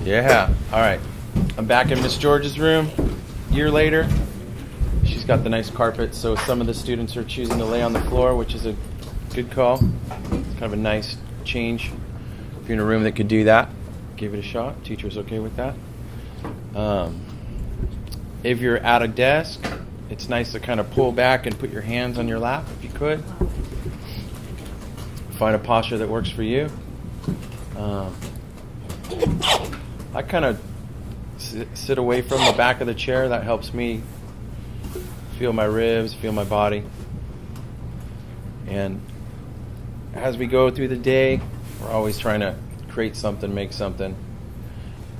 Yeah. All right. I'm back in Miss George's room. A year later, she's got the nice carpet, so some of the students are choosing to lay on the floor, which is a good call. It's kind of a nice change. If you're in a room that could do that, give it a shot. Teacher's okay with that. If you're at a desk, it's nice to kind of pull back and put your hands on your lap if you could. Find a posture that works for you. I kind of sit away from the back of the chair. That helps me feel my ribs, feel my body. And as we go through the day, we're always trying to create something, make something.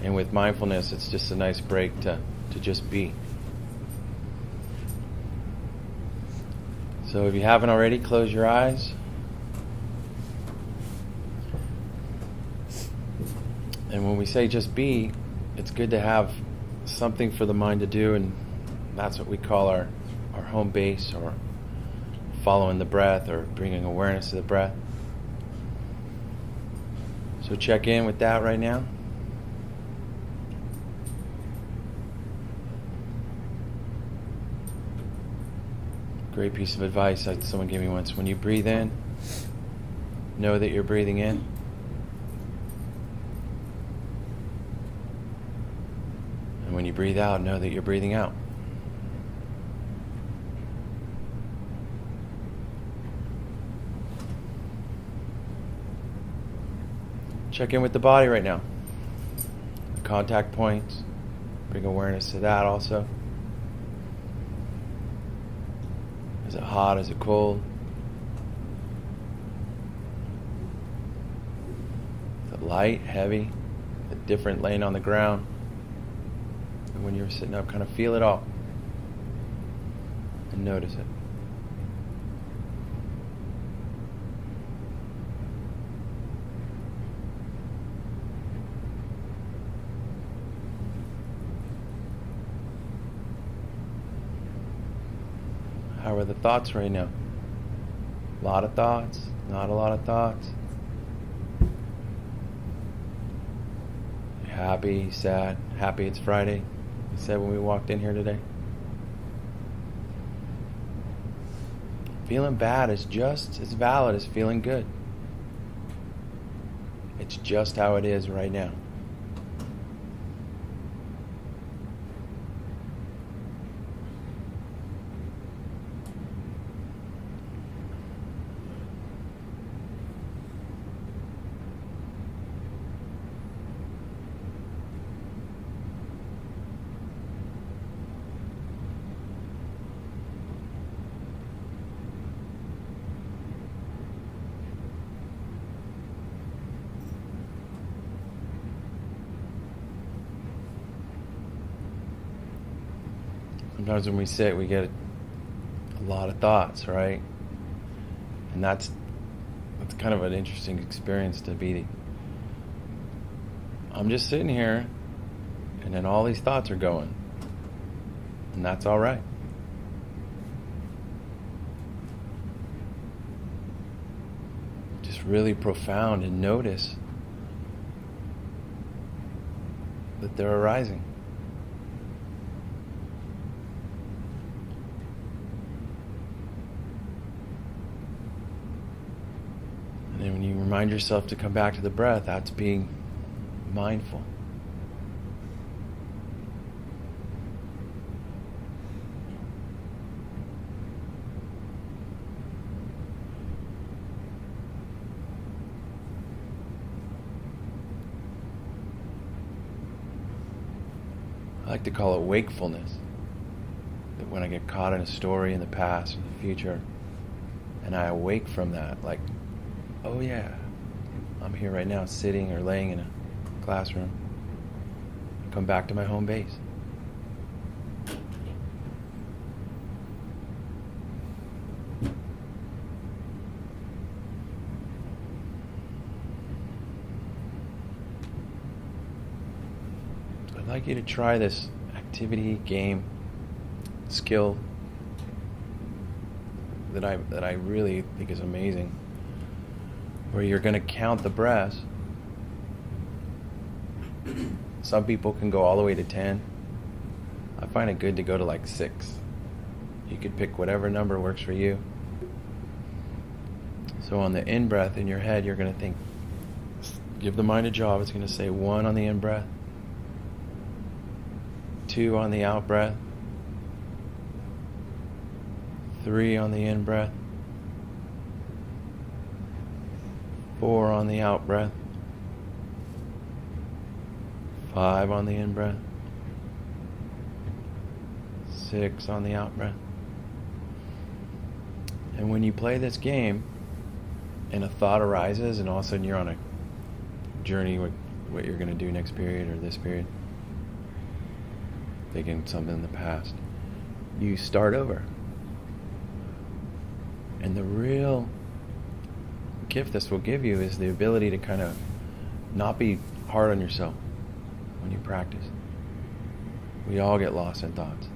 And with mindfulness, it's just a nice break to just be. So if you haven't already, close your eyes. And when we say just be, it's good to have something for the mind to do, and that's what we call our home base, or following the breath, or bringing awareness to the breath. So check in with that right now. Great piece of advice that someone gave me once. When you breathe in, know that you're breathing in. And when you breathe out, know that you're breathing out. Check in with the body right now. The contact points. Bring awareness to that also. Is it hot? Is it cold? Is it light, heavy? Is it different laying on the ground? And when you're sitting up, kind of feel it all. And notice it. How are the thoughts right now? A lot of thoughts? Not a lot of thoughts? Happy, sad? Happy it's Friday, you said when we walked in here today. Feeling bad is just as valid as feeling good. It's just how it is right now. Sometimes when we sit, we get a lot of thoughts, right? And that's kind of an interesting experience to be. I'm just sitting here, and then all these thoughts are going. And that's all right. Just really profound, and notice that they're arising. And when you remind yourself to come back to the breath, that's being mindful. I like to call it wakefulness. That when I get caught in a story in the past or the future, and I awake from that, like, oh yeah, I'm here right now sitting or laying in a classroom. Come back to my home base. I'd like you to try this activity, game, skill that I really think is amazing, where you're going to count the breaths Some people can go all the way to 10. I find it good to go to like 6. You could pick whatever number works for you. So on the in-breath in your head, you're going to think, give the mind a job. It's going to say 1 on the in-breath, 2 on the out-breath, 3 on the in-breath, 4 on the out-breath, 5 on the in-breath, 6 on the out-breath. And when you play this game and a thought arises and all of a sudden you're on a journey with what you're going to do next period or this period, thinking something in the past, you start over. And the real gift this will give you is the ability to kind of not be hard on yourself when you practice. We all get lost in thoughts.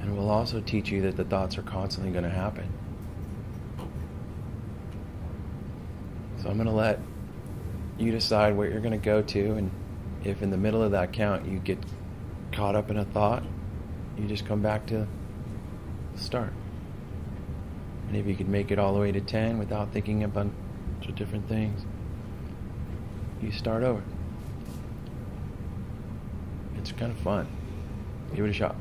And it will also teach you that the thoughts are constantly going to happen. So I'm going to let you decide where you're going to go to, and if in the middle of that count you get caught up in a thought, you just come back to the start. And if you could make it all the way to 10 without thinking a bunch of different things, you start over. It's kind of fun. Give it a shot.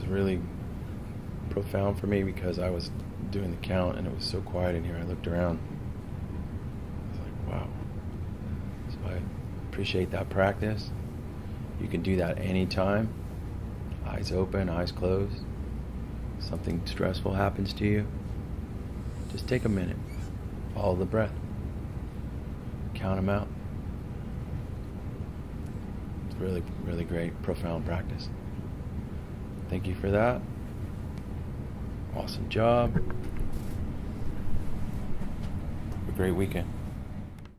Really profound for me because I was doing the count and it was so quiet in here. I looked around. I was like, wow. So I appreciate that practice. You can do that anytime. Eyes open, eyes closed. Something stressful happens to you, just take a minute. Follow the breath. Count them out. It's really, really great, profound practice. Thank you for that. Awesome job. Have a great weekend.